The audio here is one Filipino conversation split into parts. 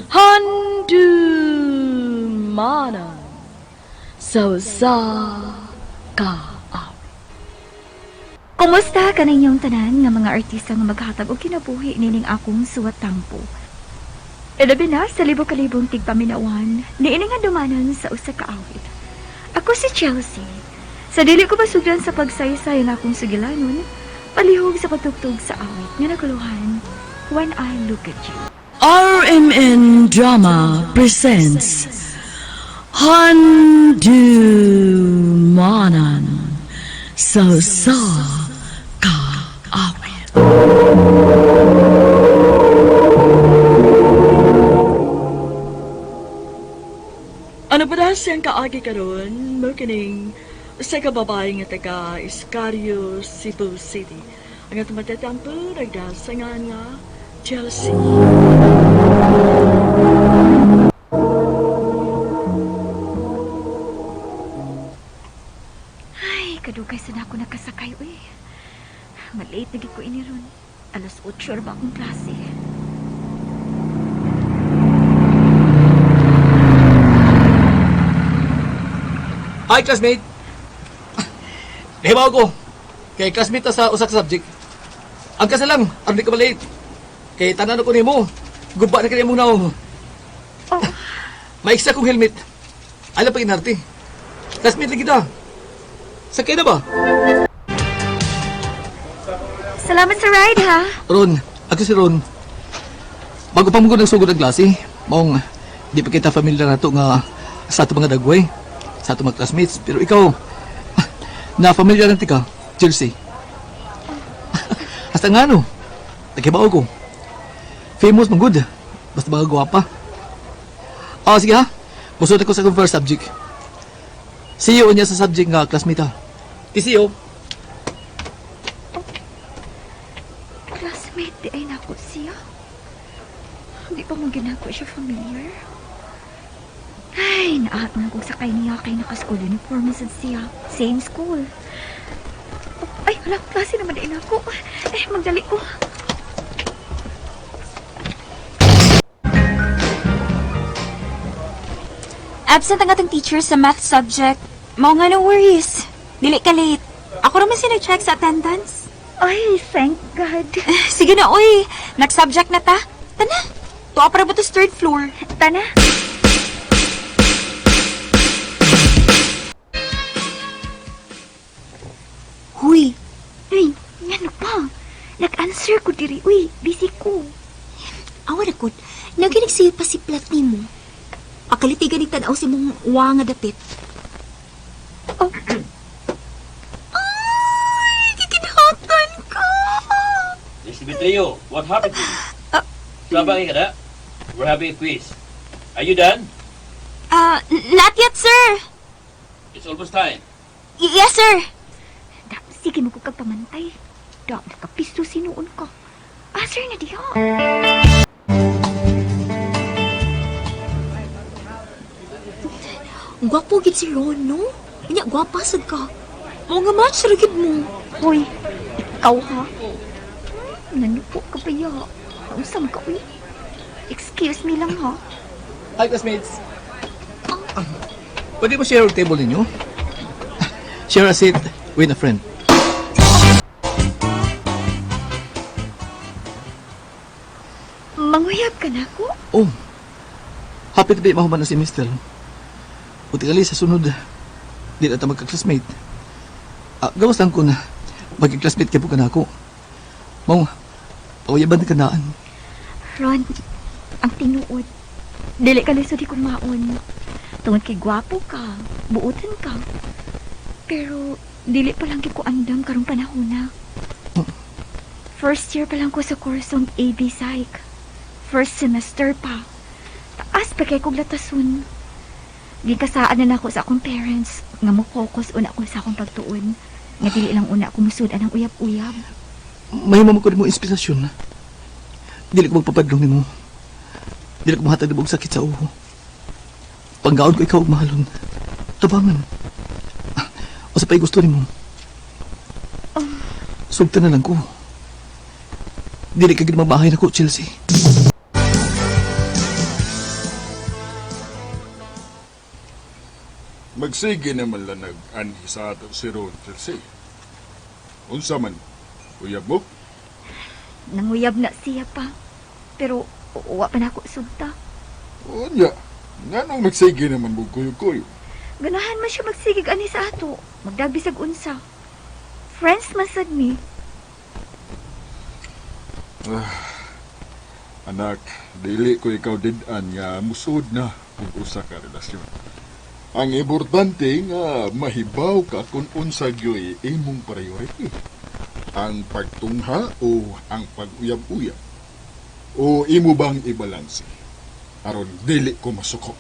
Handumanan sa kaawit. Kumusta ka ninyong tanan nga mga artista nga maghatag og kinabuhi nining akong suwat tampo? Ilabi na sa libo-kalibong tigpaminawan, niining nga dumanan sa usa ka awit. Ako si Chelsea. Sa dili ko masugdan sa pagsaysay nga akong sugilanon, palihog sa patugtog sa awit nga naguluhan, When I Look at You. RMN Drama presents Handumanan sa kaawit. Ano ba dahil siyang kaagi karon mo kining sa kababae nga taga Iscario, Cebu City. Ang atong matatampo, nagdasangan nga Chelsea. Ay, kadugay sa na ako nakasakay, uy. Malate naging ko ini ron. Alas 8 ba akong klase? Hi, classmate! Nahibaw ko. Kay classmate ta sa usak subject. Ang kasa lang, ardi ka malate. Kay tanan ko nimo. Guba na kaya mong naong. Oh, Maiksa kong helmet. Alam pa inarte. Classmate lagi da. Sakay na ba? salamat sa ride, ha? Ron, ako si Ron. Bago pa mo ko nagsugod ang klase, maong di pa kita familiar na to nga sa ato mga dagway, sa ato mga classmates. Pero ikaw, na familiar na ka, Chelsea. Hasta nga no, nagkibao ko. Famous mong good, basta mga gwapa. Sige ha, musunod ko sa akong first subject. See you niya sa subject nga classmate ha. See you. Classmate, di ay nako siya. Hindi pa mo ginako siya familiar. Ay, naat na kung sakay niya kay naka-school uniform sa siya. Same school. Ay, wala, klase naman din ako. Magdali ko. Absent ang ating teacher sa math subject. Mao nga no worries. Dili ka late. Ako naman sila-check sa attendance. Ay, thank God. Sige na, oy. Nag-subject na ta. Tana. Tuwa para ba to third floor? Tana. Huy. Uy, ano pa? Nag-answer ko diri. Uy, busy ko. Awa na ko. Naginig sa'yo pa si plat ni mo. Akalitigan ni tanaw si mong wa nga dapit. Oh, Ay, kikinahatan ka. Mr. Betreo, what happened to you? Sabay ka na? We're having a quiz. Are you done? Not yet, sir. It's almost time. Yes, sir. sige mo ko kagpamantay. Da, nakapisto sinuon ka. Sir na diha. Gwapo gid si Ron, no? Kanya, gwapa sad ka. Mga nga match ragid mo. Hoy, ikaw ha? Nanupo ka ba ya? Nausam ka, uy. Excuse me lang ha. Hi, classmates. Pwede mo share ang table ninyo? Share a seat with a friend. Manguyab ka na ko? Oh, happy to be mahuman na si Mister. Buti kali sa sunod, di na ta magka-classmate. Gawas lang ko na magka-classmate ka po ka na ako. Mau, pawayaban ka naan. Ron, ang tinuod. Dili ka lisod ikong maon. Tungod kay gwapo ka, buutan ka. Pero, dili pa lang ko andam karong panahon na. First year pa lang ko sa kursong AB Psych. First semester pa. Taas pa kay kong latasun. Gikasaan na ako sa akong parents nga mo focus una ko sa akong pagtuon. Nga dili lang una ako musudan ang uyab-uyab. May mo ko mo inspirasyon. Dili ko magpapadlong ni mo. Dili ko mahatag na sakit sa uho. Panggaon ko ikaw og mahalon. Tabangan. O sa pa'y gusto ni mo. Sugta na lang ko. Dili ka ginamamahay na ko, Chelsea. Magsige naman lang nag-ani sa ato si Ron Chelsea. Unsa man, uyab mo? Nanguyab na siya pa. Pero, uwa pa na ako sugta. Unya, nga nang magsige naman mo kuyo-kuyo. Ganahan man siya magsigig ani sa ato. Magdagbisag unsa. Friends masad ni. Anak, dili ko ikaw didan nga musud na kung usa ka relasyon. Ang importante nga mahibaw ka kung unsa gyoy imong priority. Ang pagtungha o ang pag-uyab-uyab. O imo bang ibalanse? Aron dili ko masuko.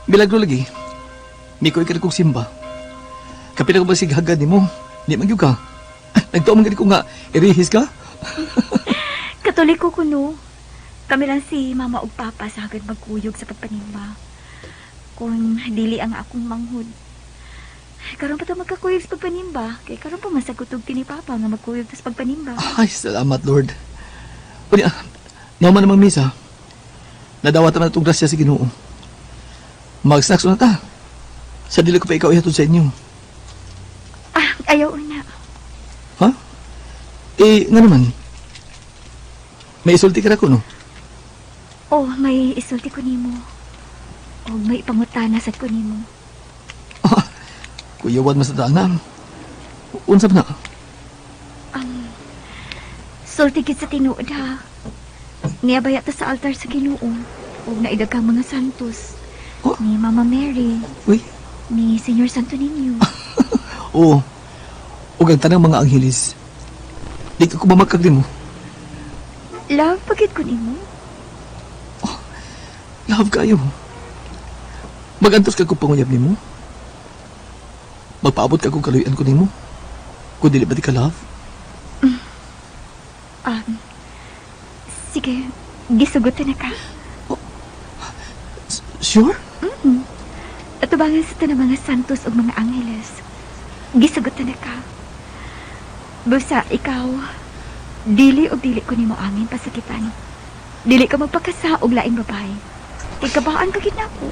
Milagro lagi. Mikoy ka na kong simba. Kapila ko ba sighagad ni mo? Di magyug ka. Nagtuo man gani ko nga, irihis ka? Katoliko ko no. Kami lang si mama ug papa sa hagad magkuyog sa pagpanimba. Kung dili ang akong manghud. Karon pa ta magkakuyog sa pagpanimba. Kay karon pa masagutog ni papa nga magkuyog sa pagpanimba. Ay, salamat, Lord. Unya, naman namang misa. Nadawat naman itong grasya sa Ginoo. Mag-snacks na ta. Sa dili ko pa ikaw ihatod sa inyo. Ah, ayaw na. Ha? Eh, nga naman. May isulti ka na ko, no? Oh, may isulti ko nimo. Oh, may pangutana sad ko nimo. Kuyawan mas na Unsa ba na? Sulti gid sa tinuod ha. Niabaya ta sa altar sa Ginoo. Ug naidagang mga santos. Oh. Ni Mama Mary, Uy, ni Senyor Santo Niño. oo. Ug ang tanang mga anghelis. Di ka kumamakag mo. Love, pagit ko nimo. Love kayo. Magantos ka kung panguyab ni mo. Magpaabot ka kung kaluyan ko ni mo. Kung dili ba di ka love? Sige, gisugutan na ka. Sure? Atubangan sa tanang mga santos o mga angeles. Gisugutan na ka. Busa, ikaw, dili o dili ko nimo angin pasakitan. Dili ka magpakasa og laing babae. Kay kabaan ka gid nako.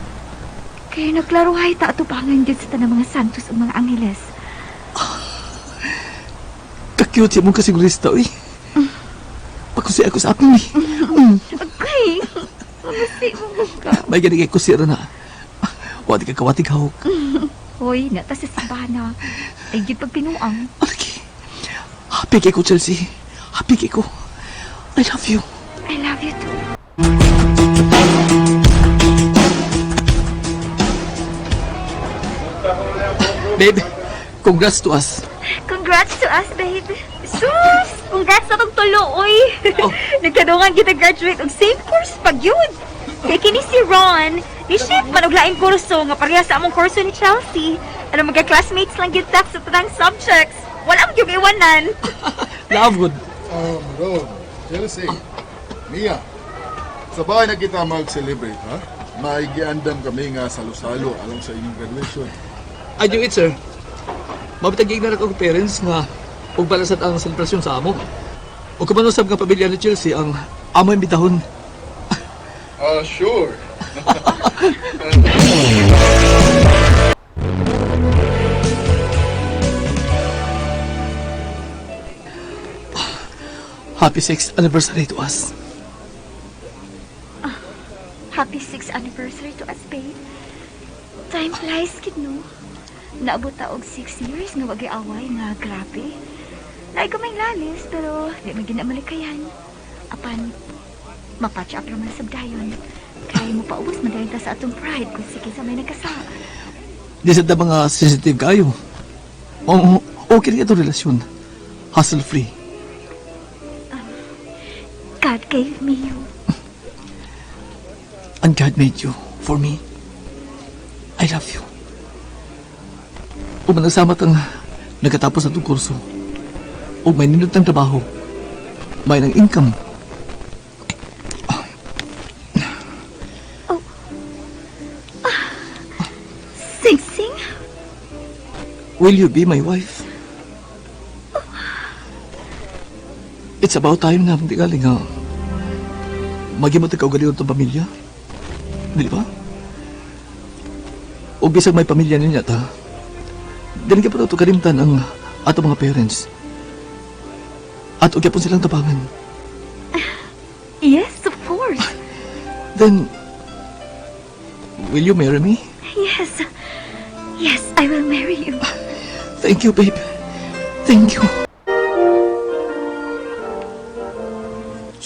Kay nagklaruhay ta atubangan jud sa tanang mga santos o mga angeles. Ka-cute siya mong kasigurista, uy. Pakusi ako sa akin, eh. Okay. Mamasi mo ka. May gani kay kusira na. Wati ka kawatig hawak. Hoy, nata sa sabana. Ay jud pag pinuang. Alaki. Happy kay ko, Chelsea. Happy kay ko. I love you. I love you too. Babe, congrats to us. Congrats to us, babe. Sus! Congrats sa tong tulo, oy. Oh. Nagkadungan kita graduate og same course pag yun. Kay kini si Ron, ni Chef man og laing kurso nga pareha sa among kurso ni Chelsea. Ano magka-classmates lang gyud ta sa tanang subjects. Wala mo gyud iwanan. Love good. Ron, Chelsea, Mia, sa bahay na kita mag-celebrate, ha? Maigiandam kami nga salo-salo alang sa inyong graduation. I do it, sir. Mabitagig na akong parents nga ug balasat ang selebrasyon sa amo. O kumanusab nga pamilya ni Chelsea ang amo imbitahon. Sure. Happy 6th anniversary to us. Happy 6th anniversary to us, babe. Time flies, kid, no? Naabot ta og 6 years nga wag away nga grabe. Lahi ko may lalis, pero di man ginamalikayan. Apan, mapatch up naman sa dayon. Kaya mo paubos madayon ta sa atong pride kung sige sa may nagkasa. Di sa mga sensitive kayo. Oo, okay rin itong relasyon. Hassle-free. God gave me you. And God made you for me. I love you. Kung managsamat ang nagkatapos sa itong kurso, o may ninod ng trabaho, may ng income, Sing Sing? will you be my wife? It's about time na, hindi galing nga. Magimot ikaw gali itong pamilya. Di ba? O bisag may pamilya niya ta, galing ka pa ito kalimtan ang ato mga parents. At ugya po silang tabangan. Yes, of course. Then, will you marry me? Yes. Yes, I will marry you. Thank you, babe. Thank you.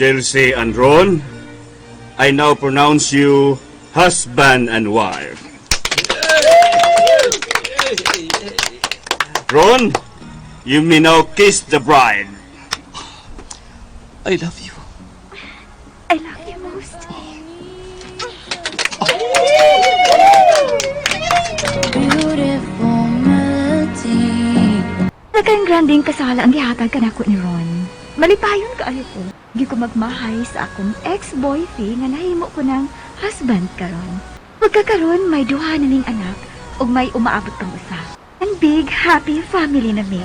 Chelsea and Ron, I now pronounce you husband and wife. Ron, you may now kiss the bride. I love you. I love you most. Beautiful melody. Nagkang granding kasala ang gihatag kanako ni Ron. Malipayon ka ayo ko. Di ko magmahay sa akong ex-boyfriend nga nahimo ko ng husband karon. Pagkakaroon may duha na ning anak ug may umaabot pang usa. Ang big happy family na mi.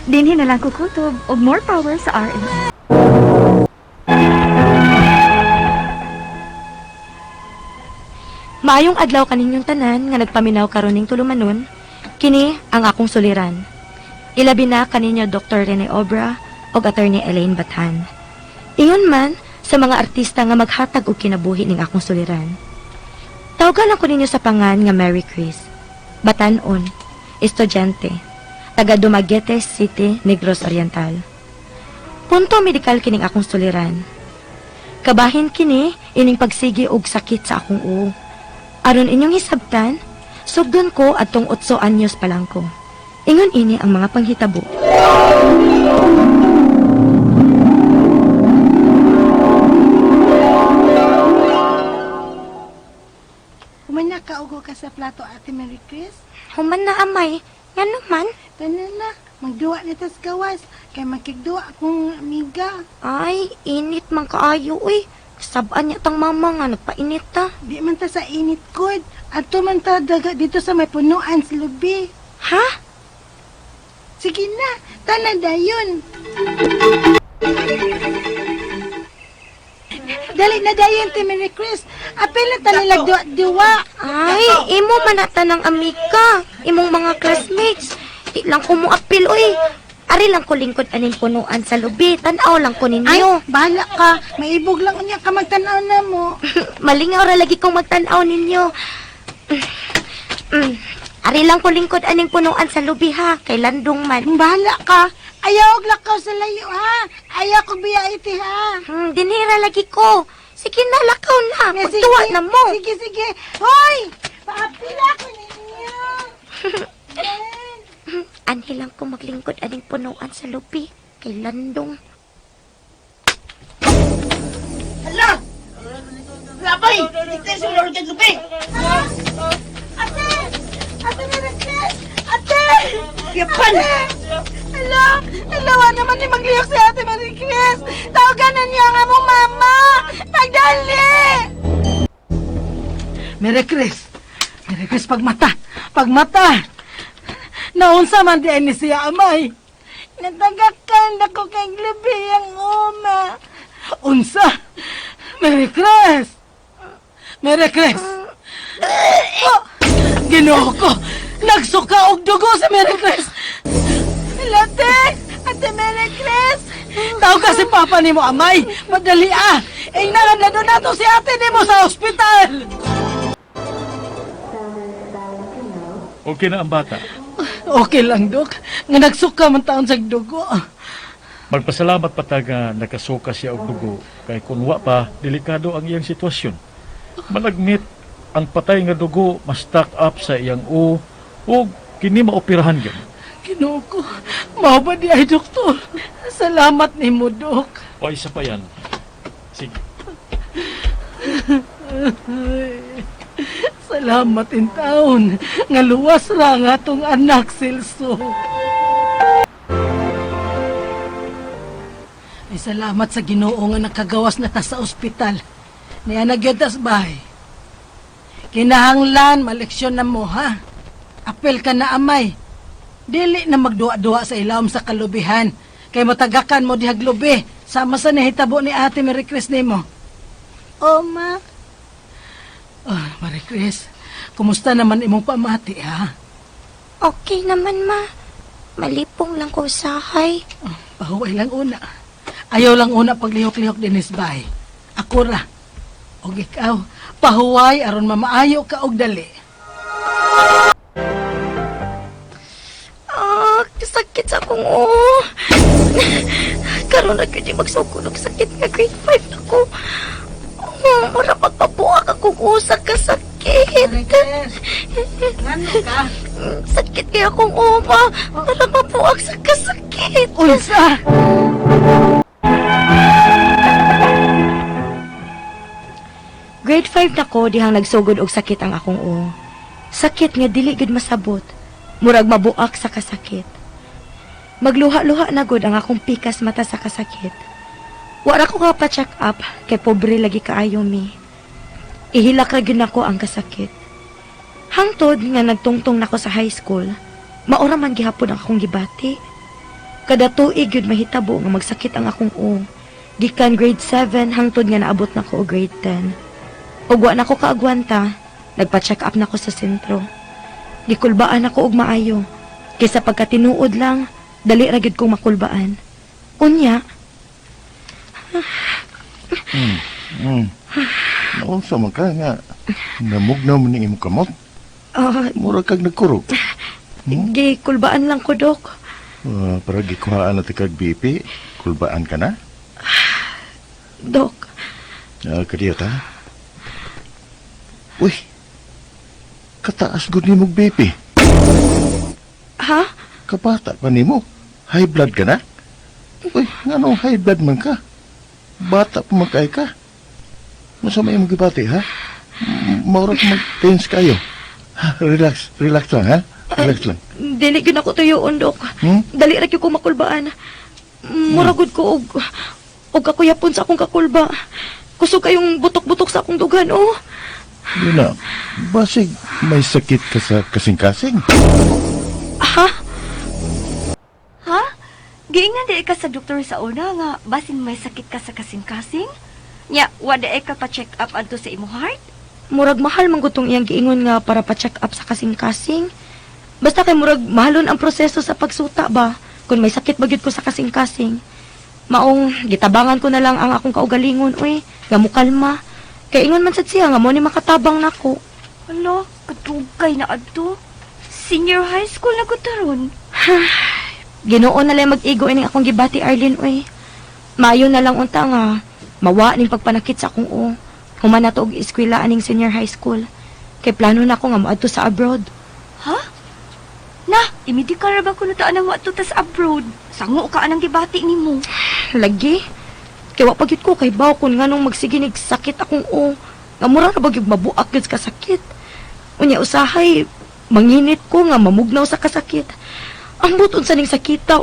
Dinhi na lang ko kutob og more power sa RNC. Maayong adlaw kaninyong tanan nga nagpaminaw karon ning tulumanon. Kini ang akong suliran. Ilabi na kaninyo Dr. Rene Obra o Attorney Elaine Bathan. Ingon man sa mga artista nga maghatag og kinabuhi ning akong suliran. Tawagan ako ninyo sa pangan nga Mary Chris. Batanon, estudyante, taga Dumaguete City, Negros Oriental. Punto medikal kining akong suliran. Kabahin kini ining pagsigi og sakit sa akong uo. Aron inyong hisabtan, sugdon ko atong 8 anyos pa lang ko. Ingon ini ang mga panghitabo. Human na kaugo ka sa plato, Ate Mary Chris. Human na amay, nga naman. Tanan na, magduwa nito sa gawas. Kay makigduwa akong amiga. Ay, init man kaayo uy. Sabaan niya tang mama nga nagpainit ta. Di man ta sa init kod. Ato man ta daga dito sa may punuan sa lubi. Ha? Sige na, tanan dayon. Dali na dayon, Ate Mary Chris. Apil na tanilag duwa. Ay, imo manata ng amika. Imong mga classmates. Di lang ko mo apil uy. Ari lang ko lingkod aning punuan sa lubi. Tanaw lang ko Ay, ninyo. bahala ka. Maibog lang unya ka magtanaw na mo. Malingaw ra lagi kong magtanaw ninyo. Ari lang ko lingkod aning punuan sa lubi ha. Kay landong man. Bahala ka. Ayaw og lakaw sa layo ha. Ayaw ko biya iti ha. Dinhira lagi ko. Sige na, lakaw na. Nga, Magtuwa na mo. Sige, sige. Hoy! Paapila ko ninyo. Anhi lang ko maglingkod aning punuan sa lubi. Kay landong. Hala! Labay! Tignan sa laro dyan lupi! Ate! Ate Mary Chris! Ate! Yapan! Hala! Alawa naman ni magliyok si Ate Mary Chris! Tawagan niyo ang among mama! Pagdali! Mary Chris! Mary Chris, pagmata! Pagmata! Naunsa man di ni siya amay. Natagakan ako kay Glebi ang uma. Unsa? Mary Chris! Mary Chris! Oh, Ginoo ko! Nagsuka og dugo sa Mary Chris! Late! Ate Mary Chris! Tao ka si Papa ni mo amay! Madali ah! Ingnalan na doon nato si ate ni mo sa ospital! Okay na ang bata. Okay lang, Dok. Nga nagsuka man taon sa dugo. Magpasalamat pa ta nga nakasuka siya og dugo kay kun wa pa delikado ang iyang sitwasyon. Malagnit ang patay nga dugo ma-stack up sa iyang o kini maoperahan gyud. Ginoo ko, mao ba di ay doktor? Salamat ni mo, Dok. O isa pa yan. Sige. Salamat in taon. Nga luwas ra nga tong anak, Silso. Ay salamat sa Ginoo nga nakagawas na ta sa ospital. Niya nagyodas bahay. Kinahanglan, maleksyon na mo, ha? Apel ka na, amay. Dili na magduwa-duwa sa ilawom sa kalubihan. Kay matagakan mo dihag lubi Sama sa nahitabo ni ate Mary Chris nimo. Oh, ma. Oh, Mary Chris, kumusta naman imong pamati, ha? Okay naman, ma. Malipong lang ko usahay. Oh, pahuway lang una. Ayaw lang una paglihok-lihok din isbay. Ako ra. Og ikaw, pahuway aron mamaayo ka og dali. Sakit sa akong karon na gyud magsukulog sakit nga grade 5 na ko. Mura pagpabuak ako sa kasakit. Ngano ka? Sakit kaya akong ma. Mura pabuak sa kasakit. Unsa? Grade 5 na ko dihang nagsugod og sakit ang akong Sakit nga dili gud masabot. Murag mabuak sa kasakit. Magluha-luha na gud ang akong pikas mata sa kasakit. Wala ko nga pa-check up kay pobre lagi kaayo mi. Ihilak ra gyud nako ang kasakit. Hangtod nga nagtungtong nako sa high school, maura man gihapon ang akong gibati. Kada tuig gyud mahitabo nga magsakit ang akong Gikan grade 7 hangtod nga naabot nako og grade 10. Ug wa nako kaagwanta, nagpa-check up nako sa sentro. Gikulbaan ako og maayo. Kaysa pagkatinuod lang, dali ra gyud kong makulbaan. Unya. Naunsa man ka nga namugnaw man ni imong kamot? Mura kag nagkurog. Gikulbaan lang ko, Dok. Para gikuhaan na kag BP, kulbaan ka na? Dok. Kadiyot ha? Uy, kataas gud nimog BP. Ha? Kabata pa nimo. High blood ka na? Uy, ngano high blood man ka? Bata pa magkay ka. Masama yung magibati, ha? Maura ka mag-tense kayo. Relax lang, ha? Relax lang. Dili gyud ako tuyoon, Dok. Dali ra gyud ko makulbaan. Muragod ko og kakuyapon sa akong kakulba. Kusog kayong butok-butok sa akong dugan, Yun na, basig may sakit ka sa kasing-kasing. Ha? Ha? Giingan di ka sa doktor sa una nga basin may sakit ka sa kasing-kasing? Nya, wada ka pa-check up adto sa imong heart? Murag mahal man gutong iyang giingon nga para pa-check up sa kasing-kasing. Basta kay murag mahalon ang proseso sa pagsuta ba kung may sakit ba gyud ko sa kasing-kasing. Maong gitabangan ko na lang ang akong kaugalingon nga mukalma. Kay ingon man sad siya nga mo ni makatabang nako. Hala, katugay na adto. Senior high school na ko taron. Ginoo na lang mag-igo ining akong gibati Arlene Maayo na lang unta nga mawa ning pagpanakit sa akong Human na to og eskwela aning senior high school. Kay plano na ko nga moadto sa abroad. Ha? Na, imedikal ra ba kuno ta anang wato ta sa abroad? Sango ka anang gibati nimo. Lagi. Kay wa pagyud ko kay baw kun nganong magsiginig sakit akong nga mura ra bagyud mabuak gyud ka sakit. Unya usahay manginit ko nga mamugnaw sa kasakit. Ang buton sa ning sakita,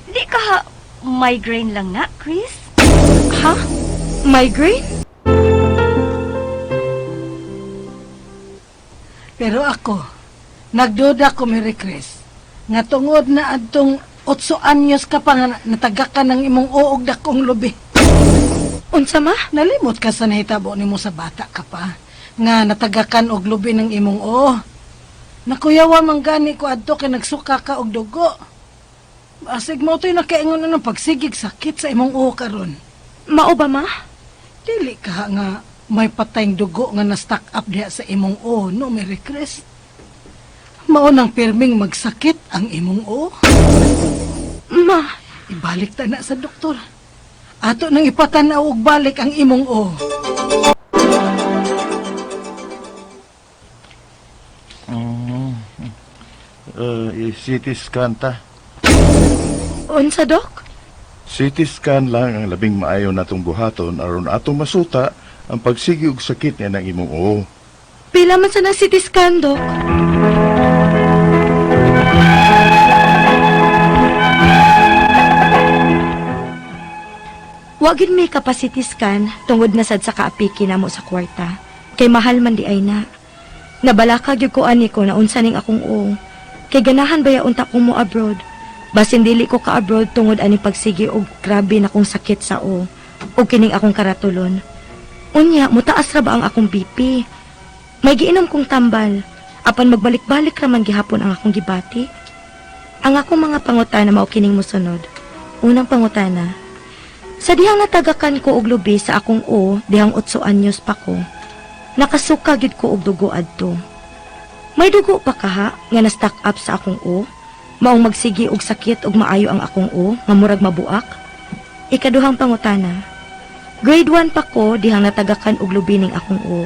Di ka migraine lang na, Chris? Ha? Migraine? Pero ako, nagduda ko, Mary Chris, nga tungod na adtong 8 anyos ka pa nga natagak ka ng imong uog dakong lubi. Unsa ma? Nalimot ka sa nahitabo nimo sa bata ka pa, nga natagakan og lubi ng imong Nakuyawa man gani ko adto kay nagsuka ka og dugo. Asig mo to'y nakaingon na ng pagsigig sakit sa imong karon. Mao ba ma? Dili ka nga may patayng dugo nga na-stack up diha sa imong no, Mary Chris? Mao nang pirming magsakit ang imong Ma, ibalik ta na sa doktor. Ato nang ipatanaw og balik ang imong CT scan ta. unsa Dok? CT scan lang ang labing maayo natong buhaton aron atong masuta ang pagsigi og sakit niya ng imong Pila man sa nang CT scan, Dok? Wagin may capacity scan tungod na sad sa kaapiki namo sa kwarta. Kay mahal man di ay na. Nabalaka gyud ko ani ko na unsa ning akong Kay ganahan baya unta ko mo abroad. Basin dili ko ka-abroad tungod ani pagsigi og grabe na kong sakit sa o kining akong karatulon. Unya, mutaas ra ba ang akong BP? May giinom kong tambal, apan magbalik-balik raman gihapon ang akong gibati. Ang akong mga pangutana mao kining mosunod. Unang pangutana, sa dihang natagakan ko og lubi sa akong o, dihang 8 anyos pa ko, nakasuka gid ko og dugo adto. May dugo pa kaha nga na-stack up sa akong o? Maong magsigi og sakit og maayo ang akong o, nga murag mabuak? Ikaduhang pangutana, grade 1 pa ko dihang natagakan og lubi ning akong o.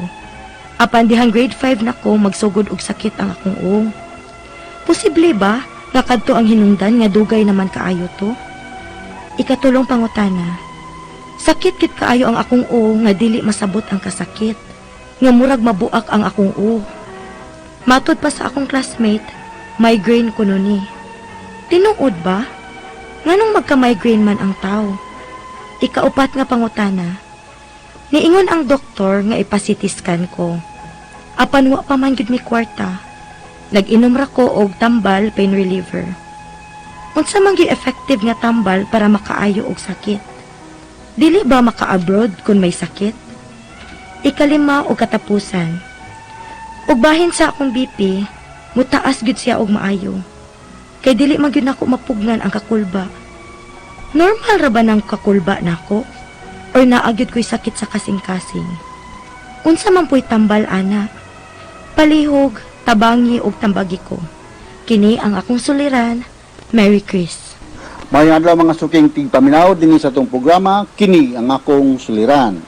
Apan dihang grade 5 na ko magsugod og sakit ang akong o. Posible ba nga kadto ang hinungdan nga dugay naman kaayo to? Ikatulong pangutana, sakit kit kaayo ang akong o nga dili masabot ang kasakit, nga murag mabuak ang akong o. Matod pa sa akong classmate, migraine kuno ni. Tinuod ba? Nganong magka-migraine man ang tao? Ikaupat nga pangutana, niingon ang doktor nga ipasitiskan ko. Apan wa pa man gyud mi kwarta. Nag-inom ra ko og tambal pain reliever. Unsa man gyud effective nga tambal para makaayo og sakit? Dili ba maka-abroad kung may sakit? Ikalima og katapusan. Ug bahin sa akong BP, mutaas gyud siya og maayo. Kay dili man gyud nako mapugnan ang kakulba. Normal ra ba nang kakulba nako? Or naagyod ko'y sakit sa kasing-kasing? Unsa man po'y tambal, ana? Palihog, tabangi ug tambagi ko. Kini ang akong suliran. Merry Chris. Mayong adlaw mga suking tigpaminaw dinhi sa tong programa, kini ang akong suliran.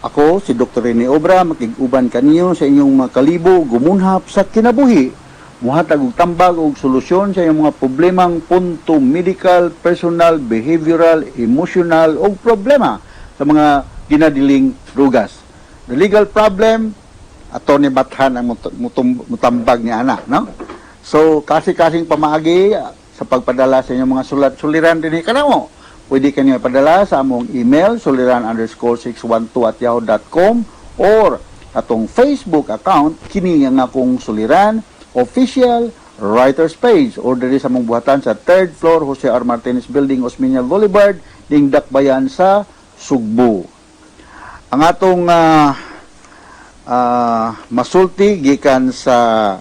Ako si Dr. Rene Obra, makig-uban kaniyo sa inyong mga kalibo gumunhap sa kinabuhi. Muhatag og tambag og solusyon sa inyong mga problemang punto medical, personal, behavioral, emotional o problema sa mga ginadiling drugas. The legal problem, Atty. Bathan ang mutambag ni ana, no? So, kasi-kasing pamaagi sa pagpadala sa inyong mga sulat-suliran din kanamo. Pwede kanyo ipadala sa among email, suliran_612@yahoo.com or atong Facebook account, kini ang akong suliran, official writer's page, or diri sa mong buhatan sa 3rd floor, Jose R. Martinez Building, Osmeña Boulevard, ding Dakbayan sa Sugbo. Ang atong masulti gikan sa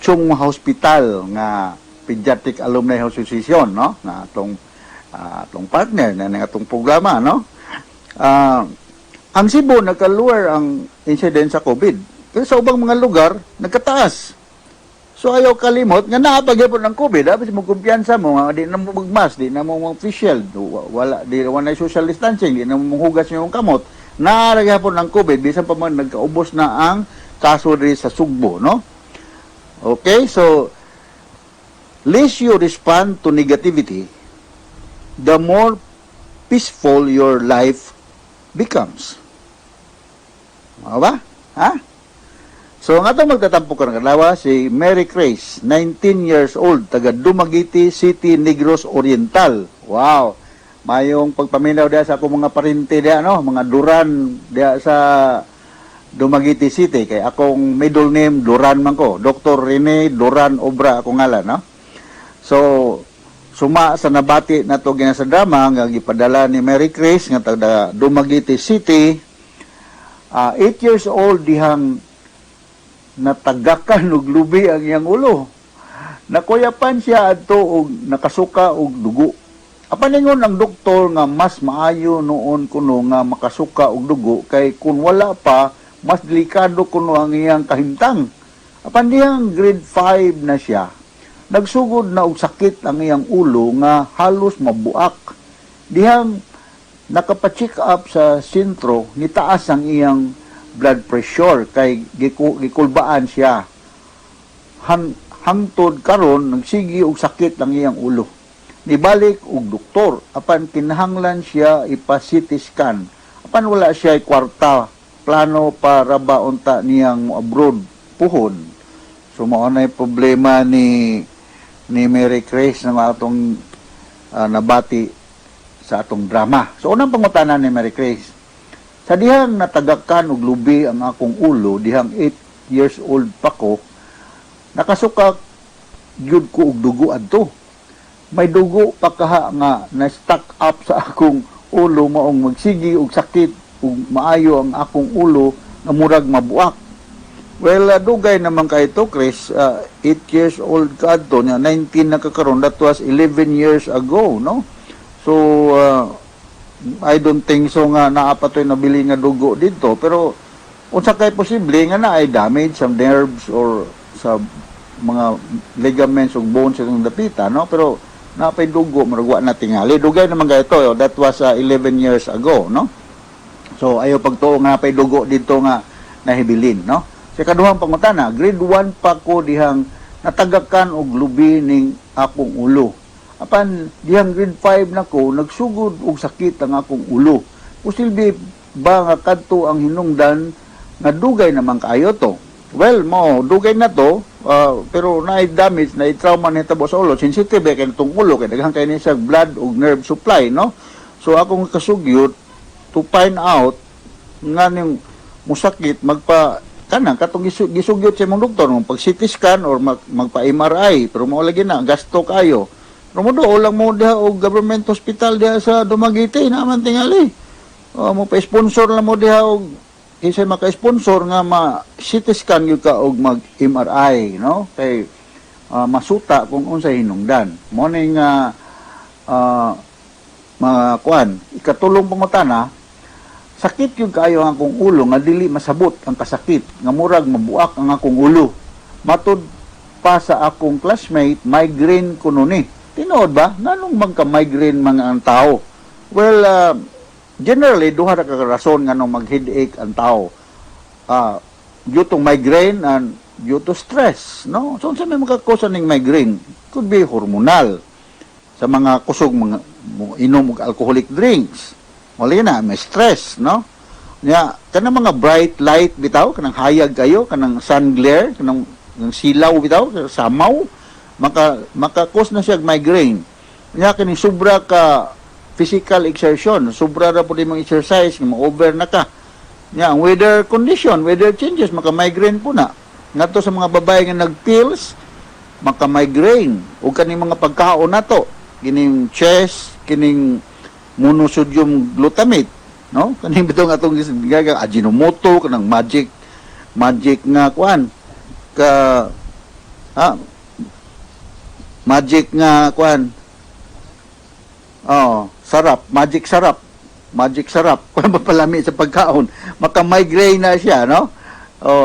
Chung Hospital nga Pediatric Alumni Association, no? Na atong partner na atong programa, no? Ang Cebu nagkaluwar ang incident sa COVID. Pero sa ubang mga lugar nagkataas. So ayaw kalimot nga naapagipon ng COVID, dapat mo kumpiyansa mo, di na mo magmas, di na mo official, wala na social distancing, di na mo hugas yung kamot. Naaragapon ng COVID, bisan pa man nagkaubos na ang kaso rin sa Sugbo, no? Okay, so less you respond to negativity, the more peaceful your life becomes. Mga ba? Ha? So, ang atong magtatampo ka ng kalawa, si Mary Grace, 19 years old, taga Dumaguete City, Negros Oriental. Wow! Mayong pagpaminaw diya sa akong mga parinti diya, no? Mga Duran diya sa Dumaguete City. Kay akong middle name, Duran man ko. Dr. Rene Duran Obra, akong ngalan, no? So, suma sa nabati na to ginasadama, nga gipadala ni Mary Grace, nga taga Dumaguete City, 8 years old, dihang natagakan og lubi ang iyang ulo. Nakuyapan siya adto og nakasuka og dugo. Apaningon ang doktor nga mas maayo noon kuno nga makasuka og dugo kay kung wala pa mas delikado kuno ang iyang kahimtang. Apan diyang grade 5 na siya. Nagsugod na og sakit ang iyang ulo nga halos mabuak. Dihang nakapacheck up sa sentro, nitaas ang iyang blood pressure kay gikulbaan siya. Hangtod karon nagsigi og sakit ang iyang ulo. Nibalik og doktor apan kinahanglan siya ipa-CT scan. Apan wala siya kwarta plano para ba unta niyang abroad puhon. So mao na problema ni Mary Grace na atong nabati sa atong drama. So unang pangutana ni Mary Grace, sa dihang natagakan og lubi ang akong ulo, dihang 8 years old pa ko, nakasuka gyud ko og dugo adto. may dugo pa kaha nga na stuck up sa akong ulo maong magsigi og sakit ug maayo ang akong ulo nga murag mabuak. Well, dugay naman kay ito, Chris. 8 years old ka adto, 19 na kakaroon. That was 11 years ago, no? So, I don't think so nga naapatoy nabili nga dugo dito. Pero, unsa kay posible nga na ay damage sa nerves or sa mga ligaments o bones itong dapita, no? Pero, napay dugo, maragwa na tingali. Dugay naman kay ito. That was 11 years ago, no? So, ayo pagtuo nga napay dugo dito nga nahibilin, no? Sa kaduhang pangutana, grade 1 pa ko dihang natagakan og lubi ning akong ulo. Apan dihang grade 5 na ko, nagsugod og sakit ang akong ulo. Posible ba nga kadto ang hinungdan nga dugay naman kaayo to? Well, dugay na to, pero naay damage, naay trauma na hitabo sa ulo. Sensitive kay itong ulo, kay daghang kay ni sa blood ug nerve supply, no? So akong kasugyot to find out nga ning musakit katong gisugyot sa imong doktor pag CT scan or magpa MRI, pero mao lagi na gasto kayo. Pero mo lang mo diha og government hospital diha sa Dumaguete naman tingali. Mo pa sponsor lang mo diha og kisay maka-sponsor nga CT scan gyud ka og mag MRI, no? Kay masuta kung unsay hinungdan. Mo ning mga kuan, ikatulong pangutana, sakit yung kaayo ang akong ulo nga dili masabot ang kasakit nga murag mabuak ang akong ulo. Matud pa sa akong classmate, migraine kuno ni. Tinuod ba? Nanong bang ka migraine mga ang tao? Well, generally duha ra ka rason nga nung mag-headache ang tao. Due to migraine and due to stress, no? So sa may makakosa ning migraine, could be hormonal. Sa mga kusog mga inom og alcoholic drinks. Wala na, may stress, no? Kanang mga bright light bitaw, kanang hayag kayo, kanang sun glare, kanang silaw bitaw, samaw, maka-cause na siya migraine. Kani sobra ka physical exertion, sobra ra po di mong exercise, ma-over na ka. Ang weather condition, weather changes, maka-migraine po na. Ngadto sa mga babae nga nag-pills, maka-migraine. O kaning mga pagkaon na to, kining chess, kining monosodium glutamate, no? Kaning bitong atong gigaga Ajinomoto, kanang magic nga kuan magic nga kuan magic sarap kuan mapalami sa pagkaon, maka-migraine na siya, no?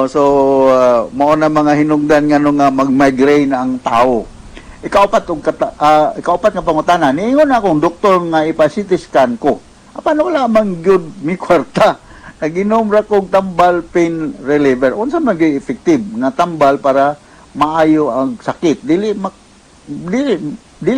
So mao na mga hinungdan nga nga mag-migraine ang tao. Ikaapat nga pangutana, niingon akong doktor nga ipa-CT scan ko. Paano wala man gyud mi kwarta? Naginom ra kog tambal pain reliever. Unsa man gyud effective nga tambal para maayo ang sakit? Dili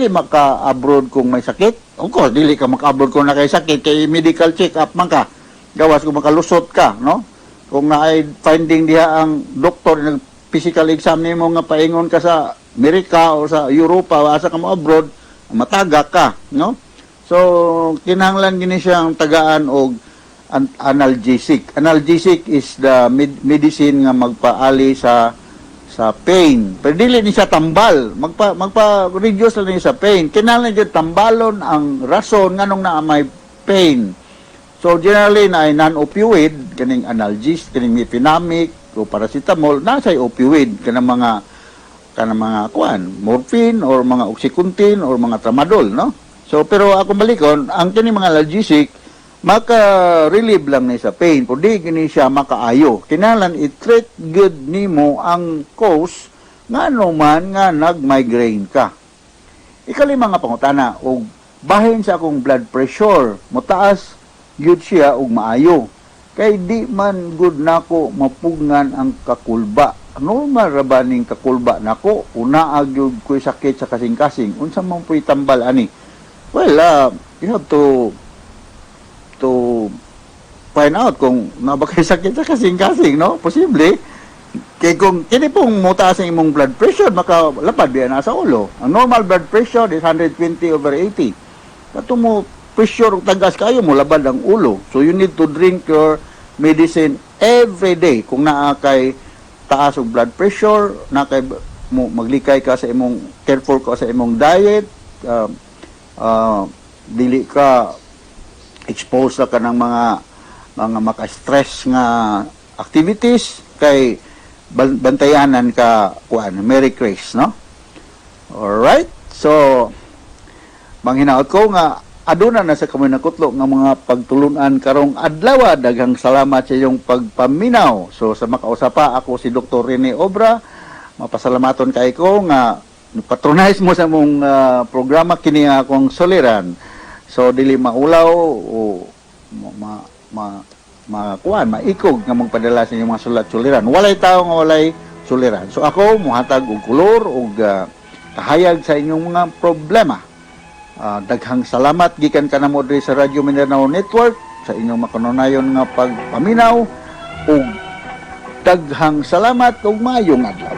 maka-abroad kung may sakit. Of course, dili ka maka-abroad kung nakay sakit, kay medical check-up man ka. Gawas kung makalusot ka, no? Kung naay finding diha ang doktor ng physical exam nimo nga paingon ka sa Amerika o sa Europa, asa ka mo abroad, matagak ka, no? So, kinahanglan gini siyang tagaan og analgesic. Analgesic is the medicine nga magpaali sa pain. Pero dili ni siya tambal, magpa-reduce lang niya sa pain. Kinahanglan gyud tambalon ang rason nganong naa may pain. So, generally na ay non-opioid, kaning analgesic, kaning mefenamic o paracetamol, nasa'y opioid kanang mga morphine or mga oxycontin or mga tramadol, no? So, pero akong balikon, ang kini mga analgesic, maka-relieve lang ni sa pain, pero di kini siya makaayo. Kinahanglan i-treat good nimo ang cause nga man nga nag-migraine ka. Ikalima nga pangutana, og bahin sa akong blood pressure, mataas gyud siya og maayo. Kay di man good nako mapugnan ang kakulba. Normal ra ba ning kakulba nako? Una agyud ko'y sakit sa kasing-kasing. Unsa man po'y tambal ani? Well, you have to find out kung nabakay sakit sa kasing-kasing, no? Posible. Kay kung kini pong mutaas ang imong blood pressure, makalapad biya na sa ulo. Ang normal blood pressure is 120/80. Kato mo pressure tagas kayo mo labad ang ulo. So you need to drink your medicine every day. Kung naa kay taas og blood pressure, na kay mo maglikay ka sa imong careful ka sa imong diet, dili ka expose ka ng mga maka-stress nga activities kay bantayanan ka kuan Merry Grace, no? Alright, so manghinaot ko nga aduna na sa kami nakutlo nga mga pagtulunan karong adlaw. Daghang salamat sa iyong pagpaminaw. So sa makausapa ako si Dr. Rene Obra. Mapasalamaton kay ko nga patronize mo sa mong programa kini akong soliran. So dili maulaw o maikog nga magpadala sa inyong mga sulat-suliran. Walay tao nga walay suliran. So ako muhatag og kulor og kahayag sa inyong mga problema. Daghang salamat gikan kanamo diri sa Radyo Mindanao Network sa inyong makanunayon nga pagpaminaw ug daghang salamat ug maayong adlaw.